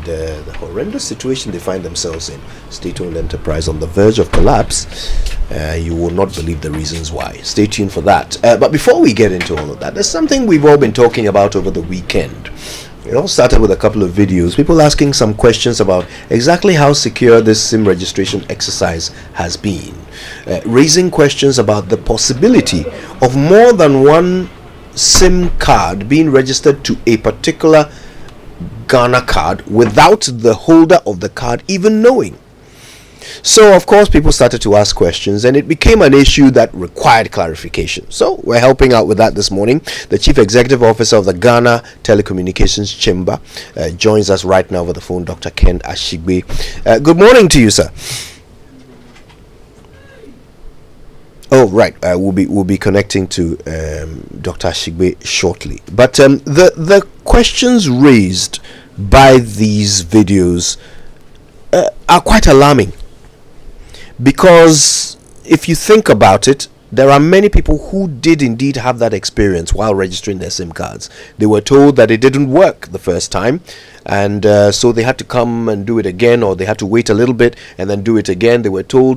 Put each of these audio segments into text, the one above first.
and the horrendous situation they find themselves in, state-owned enterprise on the verge of collapse. You will not believe the reasons why. Stay tuned for that. But before we get into all of that, there's something we've all been talking about over the weekend. It all started with a couple of videos, people asking some questions about exactly how secure this SIM registration exercise has been, raising questions about the possibility of more than one SIM card being registered to a particular Ghana card without the holder of the card even knowing. So of course people started to ask questions, and it became an issue that required clarification. So we're helping out with that this morning. The Chief Executive Officer of the Ghana Telecommunications Chamber joins us right now over the phone, Dr. Ken Ashigbe. Good morning to you, sir. Oh, right. We'll be connecting to Dr. Ashigbe shortly. But the questions raised by these videos are quite alarming, because if you think about it, there are many people who did indeed have that experience while registering their SIM cards. They were told that it didn't work the first time, and so they had to come and do it again, or they had to wait a little bit and then do it again.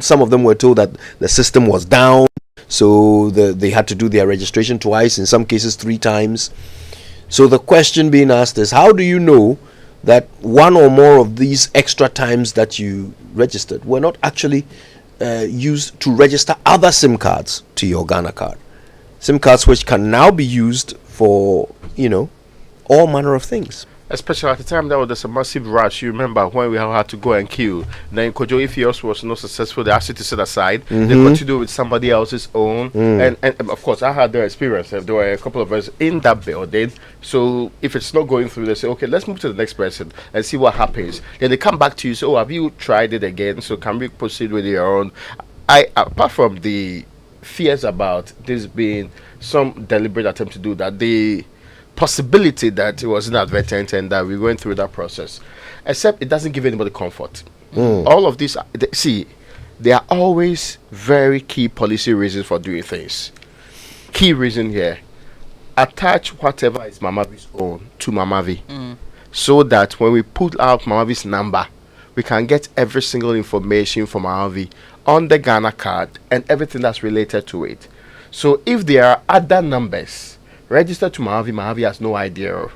Some of them were told that the system was down, so they had to do their registration twice, in some cases 3 times. So the question being asked is, how do you know that one or more of these extra times that you registered were not actually used to register other SIM cards to your Ghana card? SIM cards which can now be used for, all manner of things. Especially at the time that was a massive rush. You remember when we had to go and queue. Then Kojo, if yours was not successful, they asked you to set aside. They continue with somebody else's own. And of course, I had their experience. There were a couple of us in that building. So if it's not going through, they say, okay, let's move to the next person and see what happens. Then they come back to you, say, oh, have you tried it again? So can we proceed with your own? Apart from the fears about this being some deliberate attempt to do that, the possibility that it was inadvertent and that we went through that process, except it doesn't give anybody comfort. All of this, there are always very key policy reasons for doing things. Key reason here: attach whatever is Mamavi's own to Mamavi, so that when we put out Mamavi's number, we can get every single information from Mamavi on the Ghana card and everything that's related to it. So if there are other numbers registered to Mamavi has no idea of.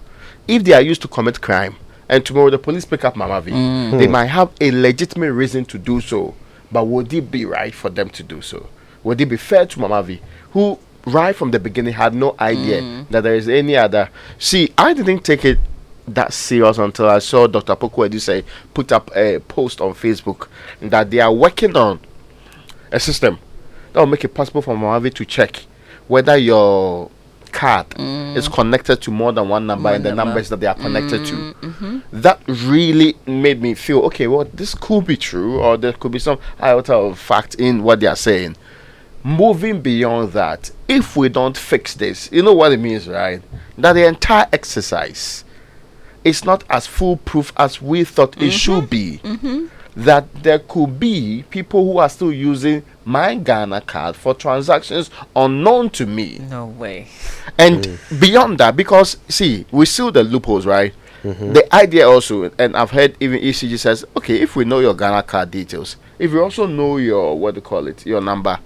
If they are used to commit crime and tomorrow the police pick up Mamavi, they might have a legitimate reason to do so. But would it be right for them to do so? Would it be fair to Mamavi, who right from the beginning had no idea that there is any other? See, I didn't take it that serious until I saw Dr. Poku put up a post on Facebook that they are working on a system that will make it possible for Mamavi to check whether your card is connected to more than one number and the numbers that they are connected to. That really made me feel, okay, well, this could be true, or there could be some iota of fact in what they are saying. Moving beyond that, if we don't fix this, you know what it means, right? That the entire exercise is not as foolproof as we thought it should be. That there could be people who are still using my Ghana card for transactions unknown to me. No way. And beyond that, because see, we seal the loopholes, right? The idea also, and I've heard even ECG says, okay, if we know your Ghana card details, if we also know your your number,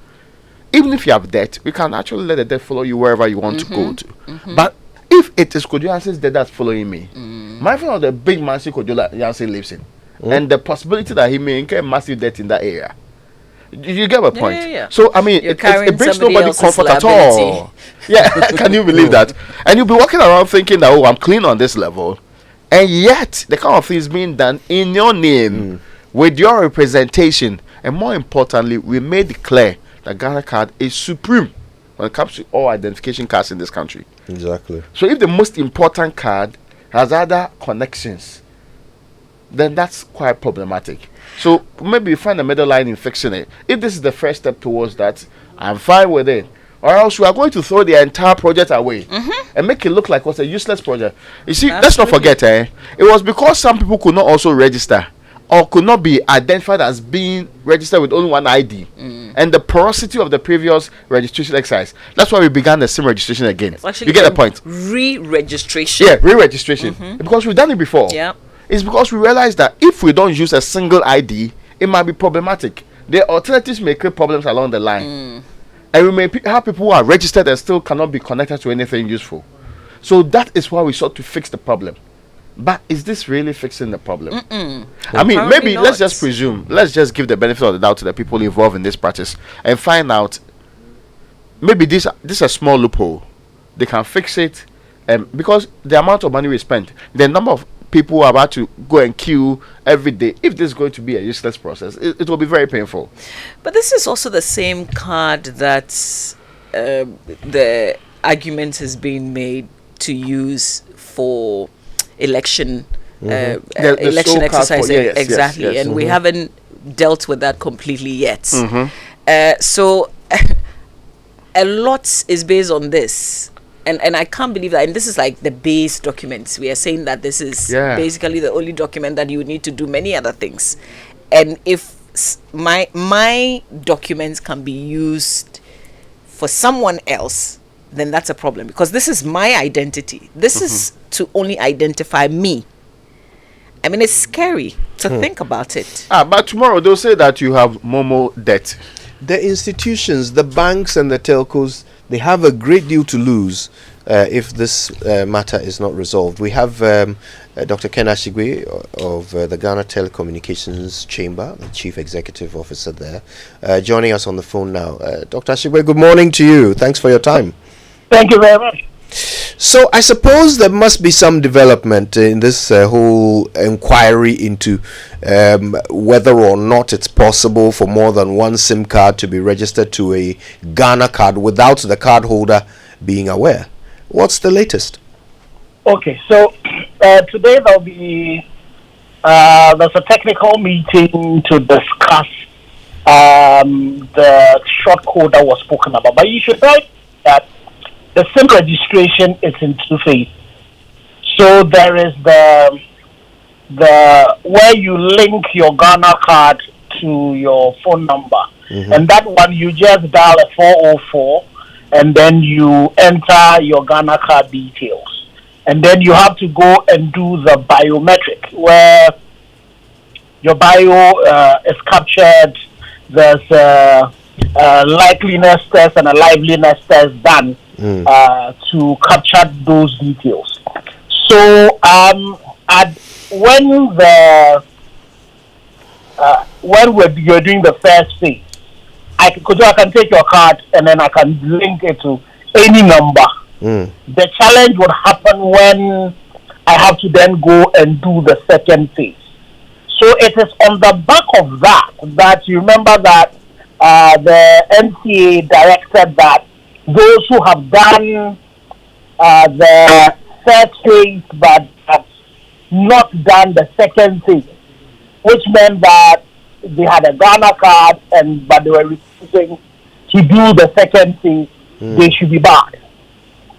even if you have debt, we can actually let the debt follow you wherever you want to go to. But if it is Kojo Yancey's debt that's following me, my friend of the big mansion Kojo Yancey lives in, and the possibility that he may incur massive debt in that area. You get my point? Yeah. So, I mean, it brings nobody comfort at all. Yeah, can you believe that? And you'll be walking around thinking that, oh, I'm clean on this level. And yet, the kind of things being done in your name, with your representation. And more importantly, we made it clear that Ghana card is supreme when it comes to all identification cards in this country. Exactly. So if the most important card has other connections, then that's quite problematic. So maybe find a middle line in fixing it. If this is the first step towards that, I'm fine with it. Or else we are going to throw the entire project away and make it look like what's a useless project. You see, let's not forget, it was because some people could not also register or could not be identified as being registered with only one ID. And the porosity of the previous registration exercise. That's why we began the SIM registration again. You get the point? Re-registration. Yeah, re-registration. Because we've done it before. Yeah. It's because we realize that if we don't use a single ID, it might be problematic. The alternatives may create problems along the line. And we may have people who are registered and still cannot be connected to anything useful. So that is why we sought to fix the problem. But is this really fixing the problem? I mean, maybe let's just presume, let's just give the benefit of the doubt to the people involved in this practice and find out maybe this is a small loophole. They can fix it, because the amount of money we spent, the number of people who are about to go and queue every day, if this is going to be a useless process, it will be very painful. But this is also the same card that the argument has been made to use for election election exercise. Exactly. Yes. And we haven't dealt with that completely yet. So a lot is based on this. And I can't believe that. And this is like the base documents. We are saying that this is basically the only document that you need to do many other things. And if my documents can be used for someone else, then that's a problem, because this is my identity. This is to only identify me. I mean, it's scary to think about it. But tomorrow they'll say that you have Momo debt. The institutions, the banks and the telcos, they have a great deal to lose if this matter is not resolved. We have Dr. Ken Ashigwe of the Ghana Telecommunications Chamber, the Chief Executive Officer there, joining us on the phone now. Dr. Ashigwe, good morning to you. Thanks for your time. Thank you very much. So I suppose there must be some development in this whole inquiry into whether or not it's possible for more than one SIM card to be registered to a Ghana card without the card holder being aware. What's the latest? Okay, so today there'll be there's a technical meeting to discuss the short code that was spoken about. But you should know that the SIM registration is in two phases. So there is the where you link your Ghana card to your phone number, and that one you just dial a 404, and then you enter your Ghana card details, and then you have to go and do the biometric, where your bio is captured. There's a likeliness test and a liveliness test done to capture those details. So when you're doing the first phase, I can take your card and then I can link it to any number. The challenge would happen when I have to then go and do the second phase. So it is on the back of that you remember that the NCA directed that those who have done the first phase but have not done the second phase, which meant that they had a Ghana card but they were refusing to do the second phase, they should be barred.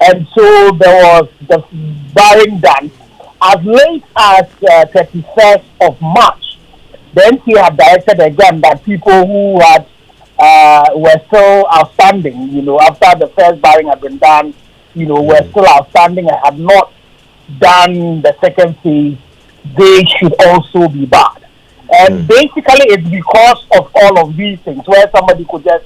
And so there was the barring done as late as 31st of March. The NCA had directed again that people who had were still outstanding, after the first barring had been done, were still outstanding and had not done the second phase, they should also be barred. And basically it's because of all of these things, where somebody could just,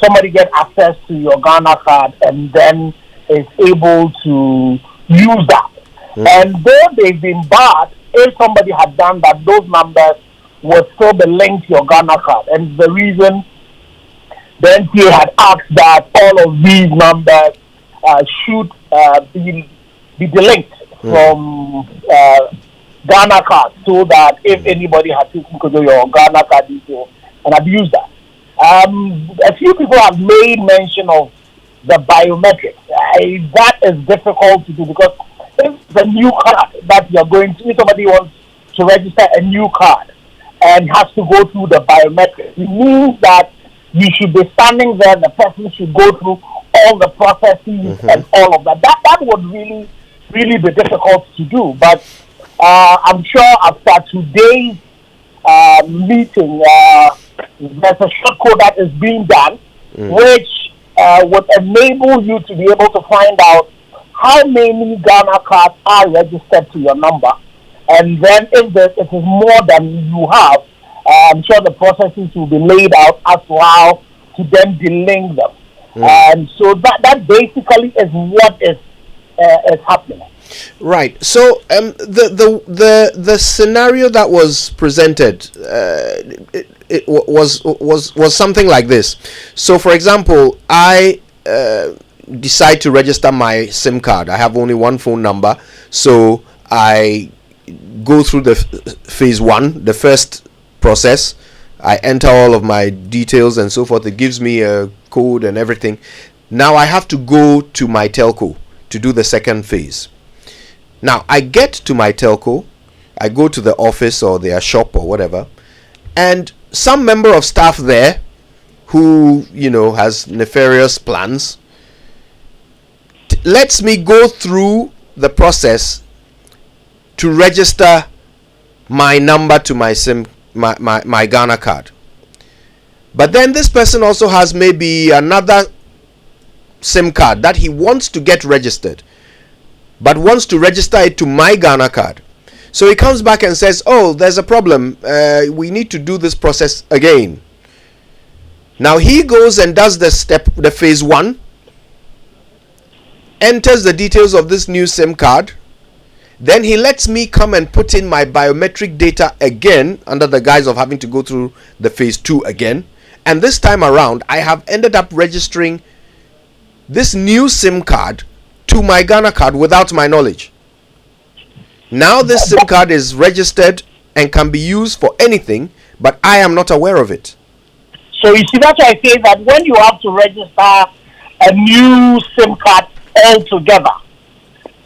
somebody get access to your Ghana card and then is able to use that. And though they've been barred, if somebody had done that, those numbers would still be linked to your Ghana card. And the reason the NTA had asked that all of these numbers should be delinked from Ghana card, so that if anybody had taken your Ghana card details and abused that. A few people have made mention of the biometrics. That is difficult to do, because if it's a new card that you're going to, if somebody wants to register a new card and has to go through the biometrics, it means that you should be standing there, the person should go through all the processes and all of that. That would really, really be difficult to do. But I'm sure after today's meeting, there's a short code that is being done, which would enable you to be able to find out how many Ghana cards are registered to your number, and then if it is more than you have, I'm sure the processes will be laid out as to how to then delink them. And so that basically is what is happening. Right. So the scenario that was presented it was something like this. So, for example, I decide to register my SIM card. I have only one phone number, so I go through the phase one, the first process. I enter all of my details and so forth. It gives me a code and everything. Now I have to go to my telco to do the second phase. Now I get to my telco, I go to the office or their shop or whatever, and some member of staff there who, has nefarious plans lets me go through the process to register my number to my SIM, my Ghana card. But then this person also has maybe another SIM card that he wants to get registered, but wants to register it to my Ghana card. So he comes back and says, oh, there's a problem. We need to do this process again. Now he goes and does the phase one, enters the details of this new SIM card. Then he lets me come and put in my biometric data again under the guise of having to go through the phase two again. And this time around, I have ended up registering this new SIM card to my Ghana card without my knowledge. Now this SIM card is registered and can be used for anything, but I am not aware of it. So you see, that's why I say that when you have to register a new SIM card altogether,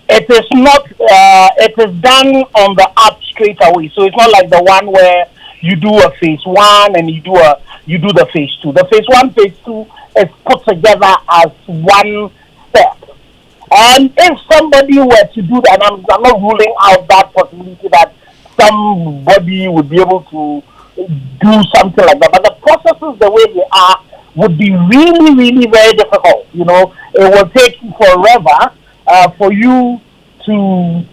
it is not. It is done on the app straight away. So it's not like the one where you do a phase one and you do the phase two. The phase one, phase two is put together as one step. And if somebody were to do that, and I'm not ruling out that possibility that somebody would be able to do something like that, but the processes the way they are would be really, really very difficult. It will take forever for you to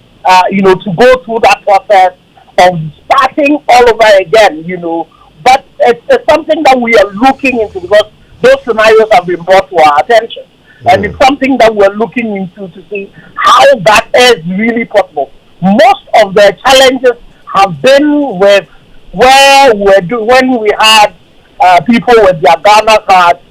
go through that process of starting all over again. But it's something that we are looking into, because those scenarios have been brought to our attention. And it's something that we're looking into to see how that is really possible. Most of the challenges have been with when we had people with their Ghana cards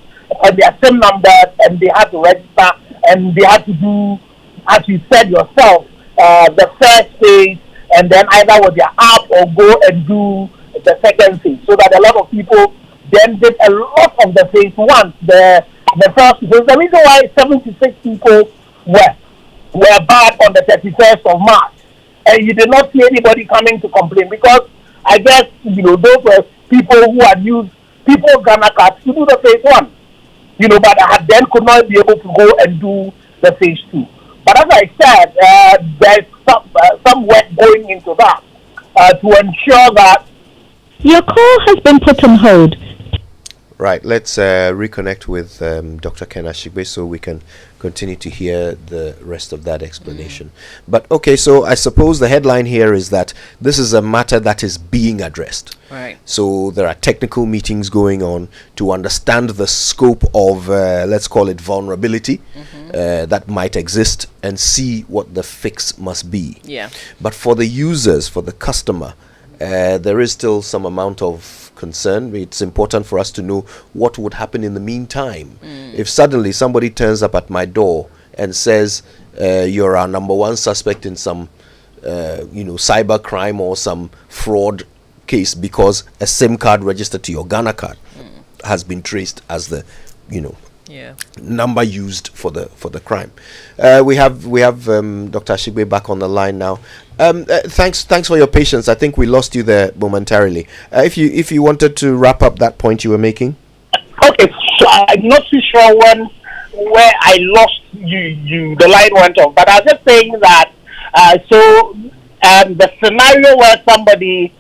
and their SIM numbers, and they had to register, and they had to do, as you said yourself, the first phase, and then either with their app or go and do the second phase. So that a lot of people then did a lot of the phase one, the first phase. The reason why 76 people were bad on the 31st of March, and you did not see anybody coming to complain, because I guess those were people who had used people's Ghana cards to do the phase one, but then could not be able to go and do the phase two. But as I said, there's some work going into that to ensure that. Your call has been put on hold. Right, let's reconnect with Dr. Ken Ashigbe so we can continue to hear the rest of that explanation. But okay, so I suppose the headline here is that this is a matter that is being addressed. Right. So there are technical meetings going on to understand the scope of, let's call it vulnerability, that might exist, and see what the fix must be. Yeah. But for the users, for the customer, there is still some amount of concern. It's important for us to know what would happen in the meantime. If suddenly somebody turns up at my door and says, you're our number one suspect in some cyber crime or some fraud case because a SIM card registered to your Ghana card has been traced as the number used for the crime. We have Dr. Ashigbe back on the line now. Thanks for your patience. I think we lost you there momentarily. If you wanted to wrap up that point you were making. Okay, so I'm not too sure where I lost you. The line went off, but I was just saying that. The scenario where somebody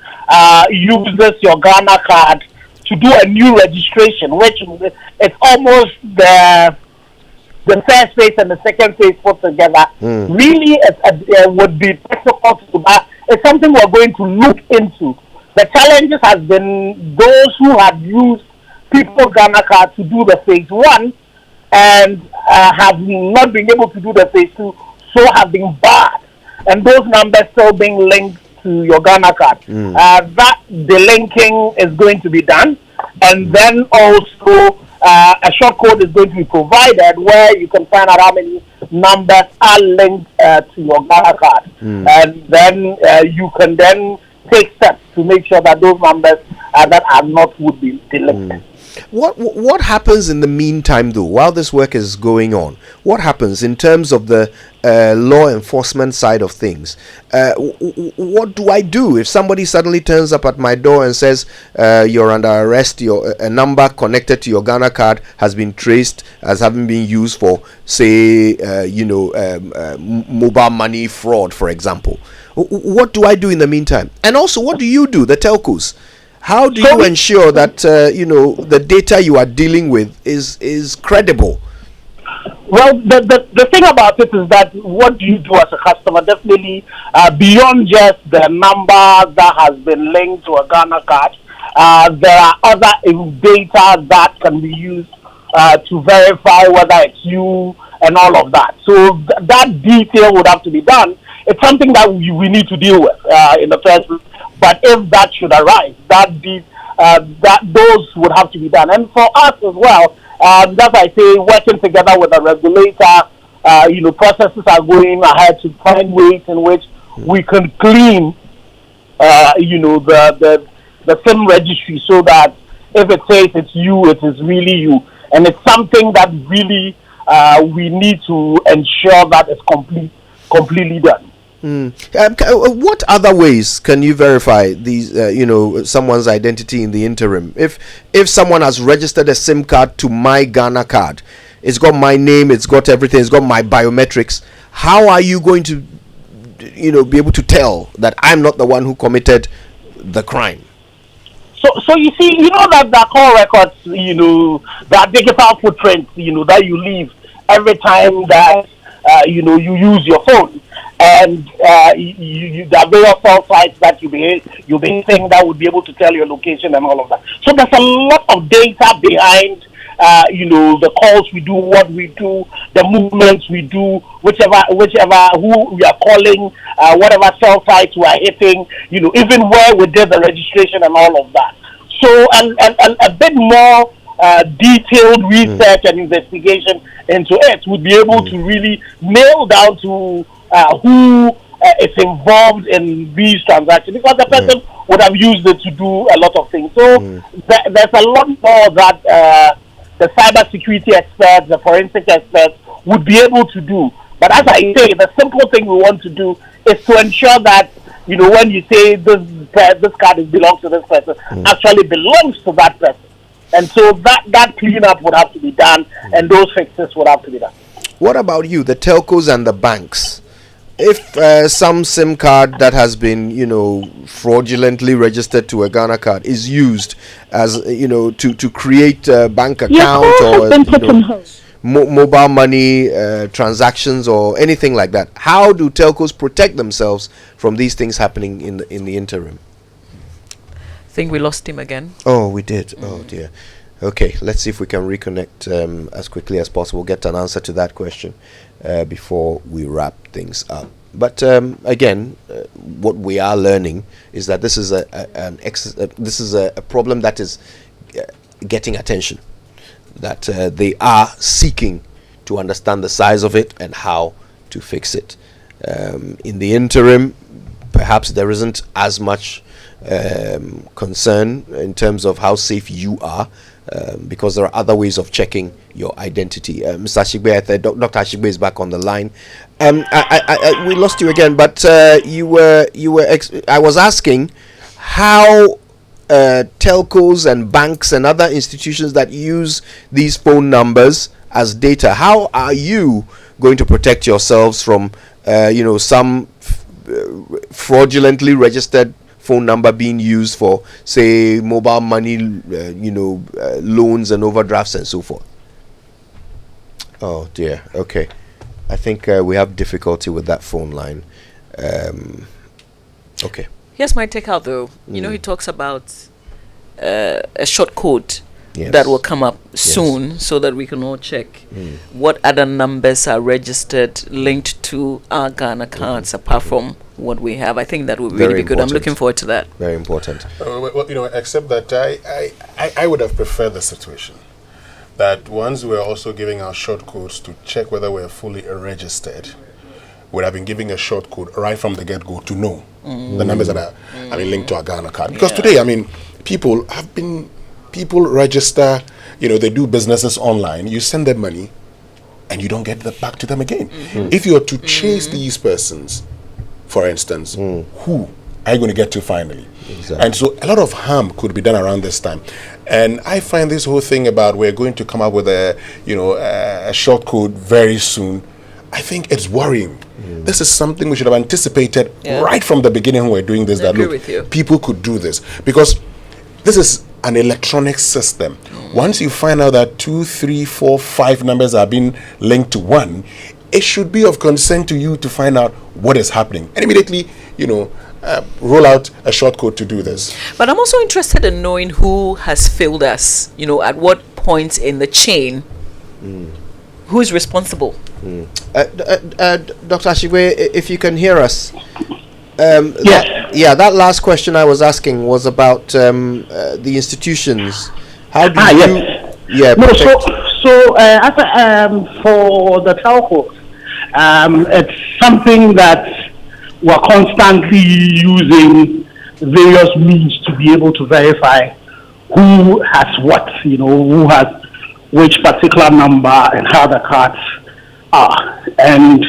uses your Ghana card to do a new registration, which it's almost the the first phase and the second phase put together, really would be difficult to buy. It's something we're going to look into. The challenges has been those who have used People Ghana card to do the phase 1 and have not been able to do the phase 2, so have been barred. And those numbers still being linked to your Ghana card. That the linking is going to be done. And then also a short code is going to be provided where you can find out how many numbers are linked to your Ghana card. And then you can then take steps to make sure that those numbers that are not would be deleted. What happens in the meantime, though, while this work is going on? What happens in terms of the law enforcement side of things? What do I do if somebody suddenly turns up at my door and says you're under arrest, a number connected to your Ghana card has been traced as having been used for, say, mobile money fraud, for example? What do I do in the meantime? And also, what do you do, the telcos? How do you ensure that the data you are dealing with is credible? Well, the thing about it is that what do you do as a customer? Definitely, beyond just the number that has been linked to a Ghana card, there are other data that can be used to verify whether it's you and all of that. So that detail would have to be done. It's something that we need to deal with in the first place. But if that should arise, that those would have to be done. And for us as well, as I say, working together with the regulator, processes are going ahead to find ways in which we can clean, the SIM registry so that if it says it's you, it is really you. And it's something that really we need to ensure that it's completely done. What other ways can you verify these, someone's identity in the interim? If someone has registered a SIM card to my Ghana card, it's got my name, it's got everything, it's got my biometrics. How are you going to, be able to tell that I'm not the one who committed the crime? So you see, that the call records, that digital footprint, that you leave every time that you use your phone. And there are various cell sites that you'll be hitting that would be able to tell your location and all of that. So there's a lot of data behind, the calls we do, what we do, the movements we do, whichever who we are calling, whatever cell sites we are hitting, even where we did the registration and all of that. So and a bit more detailed research and investigation into it would be able to really nail down to who is involved in these transactions, because the person would have used it to do a lot of things. So there's a lot more that the cyber security experts, the forensic experts would be able to do. But as I say, the simple thing we want to do is to ensure that, when you say this card belongs to this person, actually belongs to that person. And so that cleanup would have to be done, and those fixes would have to be done. What about you, the telcos and the banks? If some SIM card that has been, fraudulently registered to a Ghana card is used as, to create a bank account or mobile money transactions or anything like that, how do telcos protect themselves from these things happening in the interim? I think we lost him again. Oh, we did. Oh dear. Okay, let's see if we can reconnect as quickly as possible, get an answer to that question before we wrap things up. But again, what we are learning is that this is a problem that is getting attention, that they are seeking to understand the size of it and how to fix it. In the interim, perhaps there isn't as much concern in terms of how safe you are, because there are other ways of checking your identity. Mr. Ashigbe, Dr. Ashigbe is back on the line. We lost you again, but I was asking how telcos and banks and other institutions that use these phone numbers as data, how are you going to protect yourselves from some fraudulently registered phone number being used for, say, mobile money, loans and overdrafts and so forth? Oh dear. Okay. I think we have difficulty with that phone line. Okay. Here's my take out though. You know, he talks about a short code that will come up soon so that we can all check what other numbers are registered linked to our Ghana cards apart from what we have. I think that would really be good. I'm looking forward to that. Very important. Well, you know, except that I would have preferred the situation that once we're also giving our short codes to check whether we're fully registered, would have been giving a short code right from the get-go to know the numbers that are linked to our Ghana card. Because today, people register, you know, they do businesses online, you send them money and you don't get back to them again. If you are to chase these persons, for instance, who are you going to get to finally? Exactly. And so a lot of harm could be done around this time. And I find this whole thing about we're going to come up with a short code very soon, I think it's worrying. This is something we should have anticipated right from the beginning when we're doing this. That look, people could do this because this is an electronic system. Once you find out that 2, 3, 4, 5 numbers are being linked to one, it should be of concern to you to find out what is happening and immediately, roll out a short code to do this. But I'm also interested in knowing who has failed us. You know, at what point in the chain, who is responsible? Dr. Ashigwe, if you can hear us. Yes. That last question I was asking was about the institutions. How do you? Yes. Yeah. No. So for the telcos, it's something that we're constantly using various means to be able to verify who has what. You know, who has which particular number and how the cards are. And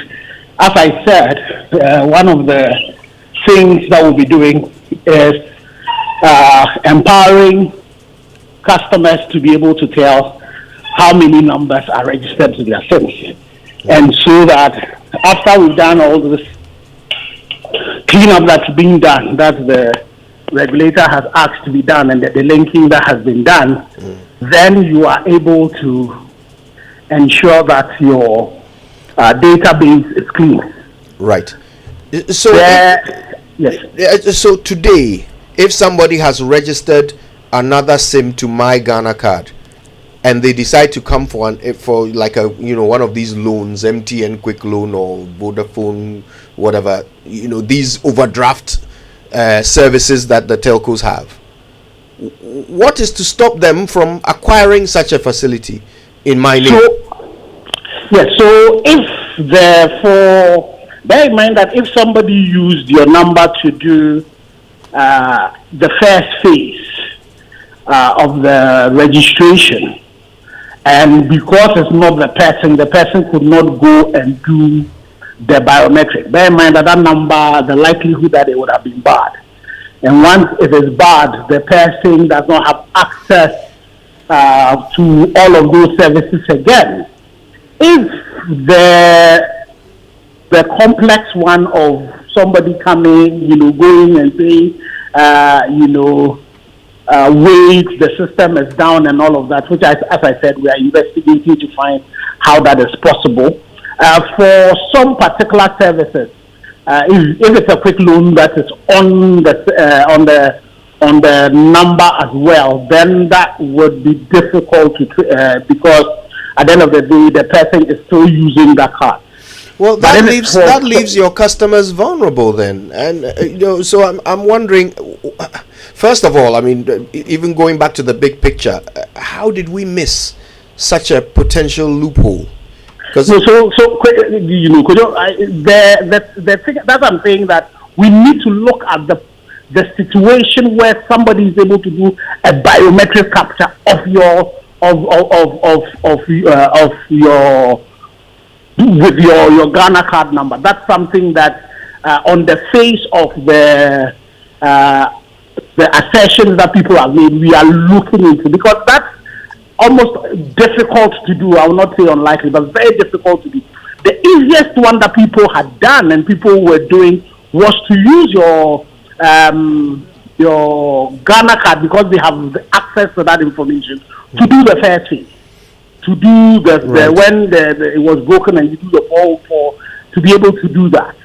as I said, one of the things that we'll be doing is empowering customers to be able to tell how many numbers are registered to their SIMs. And so that after we've done all this cleanup that's being done, that the regulator has asked to be done, and the linking that has been done, then you are able to ensure that your database is clean. Right. So yes. So today, if somebody has registered another SIM to my Ghana card, and they decide to come for like a one of these loans, MTN Quick Loan or Vodafone, whatever, these overdraft services that the telcos have, what is to stop them from acquiring such a facility in my name? So if therefore, bear in mind that if somebody used your number to do the first phase of the registration, and because it's not the person could not go and do the biometric. Bear in mind that number, the likelihood that it would have been barred. And once it is barred, the person does not have access to all of those services again. If the complex one of somebody coming, going and saying, wait, the system is down and all of that, which, as I said, we are investigating to find how that is possible. For some particular services, if it's a quick loan that is on the number as well, then that would be difficult to because at the end of the day, the person is still using that card. Well, that leaves your customers vulnerable then, and so I'm wondering. First of all, even going back to the big picture, how did we miss such a potential loophole? The thing that I'm saying that we need to look at the situation where somebody is able to do a biometric capture of your with your Ghana card number. That's something that on the face of the assertions that people have made, we are looking into, because that's almost difficult to do. I will not say unlikely, but very difficult to do. The easiest one that people had done and people were doing was to use your Ghana card, because they have the access to that information, to do the first phase. to do when it was broken and you do the 404 to be able to do that.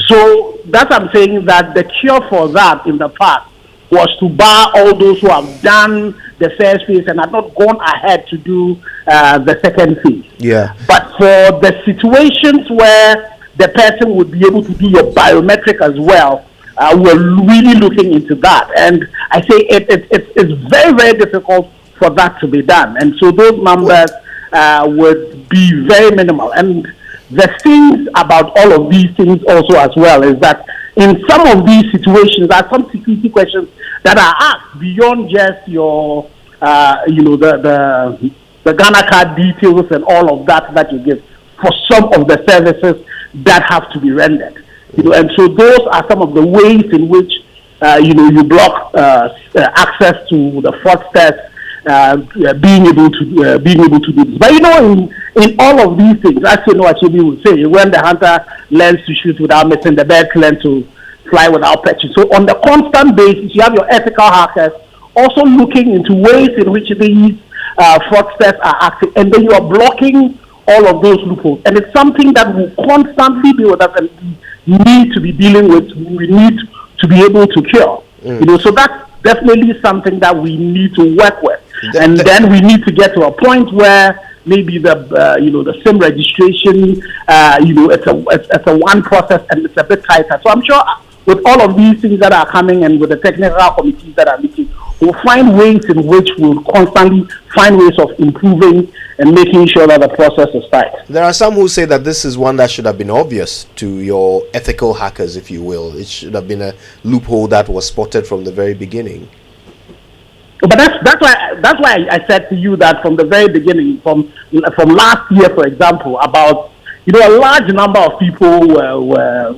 So that's I'm saying that the cure for that in the past was to bar all those who have done the first phase and have not gone ahead to do the second phase. Yeah. But for the situations where the person would be able to do your biometric as well, we're really looking into that. And I say it's very, very difficult for that to be done. And so those numbers would be very minimal. And the things about all of these things also as well is that in some of these situations, there are some security questions that are asked beyond just your, the Ghana card details and all of that you give for some of the services that have to be rendered. And so those are some of the ways in which you block access to the fraudsters being able to do this. But in all of these things, as you know, what you would say, when the hunter learns to shoot without missing, the bird learns to fly without perching. So on the constant basis, you have your ethical hackers also looking into ways in which these fraudsters are acting, and then you are blocking all of those loopholes. And it's something that will constantly be with us and we need to be dealing with. We need to be able to cure. So that's definitely something that we need to work with. And then we need to get to a point where maybe the SIM registration, it's a one process and it's a bit tighter. So I'm sure with all of these things that are coming and with the technical committees that are meeting, we'll find ways in which we'll constantly find ways of improving and making sure that the process is tight. There are some who say that this is one that should have been obvious to your ethical hackers, if you will. It should have been a loophole that was spotted from the very beginning. But that's why I said to you that from the very beginning, from last year, for example, about a large number of people were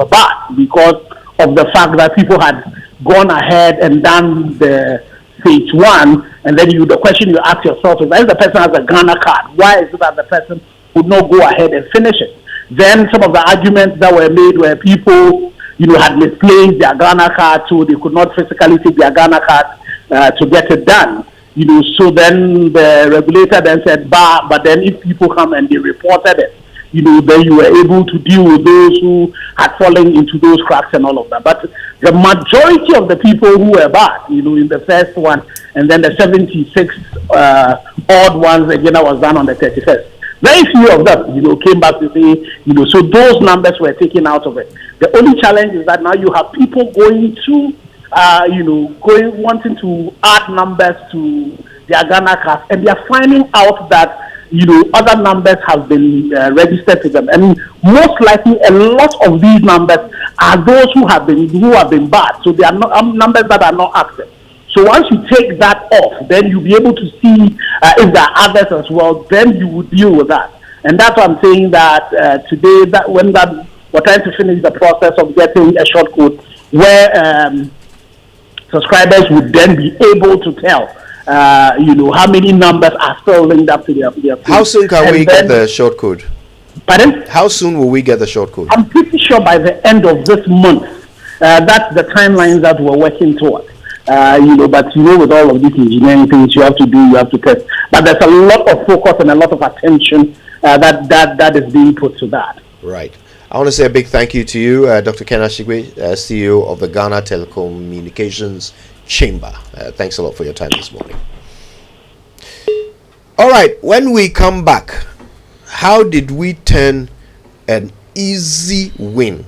bad because of the fact that people had gone ahead and done the phase one, and then the question you ask yourself is, if the person has a Ghana card, why is it that the person would not go ahead and finish it? Then some of the arguments that were made were people had misplaced their Ghana card, so they could not physically take their Ghana card to get it done. So then the regulator then said, but then if people come and they reported it, then you were able to deal with those who had fallen into those cracks and all of that. But the majority of the people who were bad, in the first one, and then the 76 odd ones again that was done on the 31st, very few of them, came back to say, so those numbers were taken out of it. The only challenge is that now you have people going to wanting to add numbers to their Ghana cards, and they are finding out that other numbers have been registered to them, and most likely a lot of these numbers are those who have been bad. So they are not numbers that are not active. So once you take that off, then you'll be able to see if there are others as well. Then you will deal with that, and that's what I'm saying that today that when we're trying to finish the process of getting a short code where subscribers would then be able to tell, how many numbers are still linked up to their phone. How soon can we get the short code? Pardon? How soon will we get the short code? I'm pretty sure by the end of this month. That's the timeline that we're working toward. But with all of these engineering things you have to test. But there's a lot of focus and a lot of attention that is being put to that. Right. I want to say a big thank you to you, Dr. Ken Ashigwe, CEO of the Ghana Telecommunications Chamber. Thanks a lot for your time this morning. All right, when we come back, how did we turn an easy win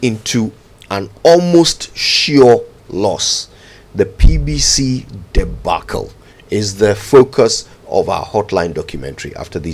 into an almost sure loss? The PBC debacle is the focus of our Hotline documentary after these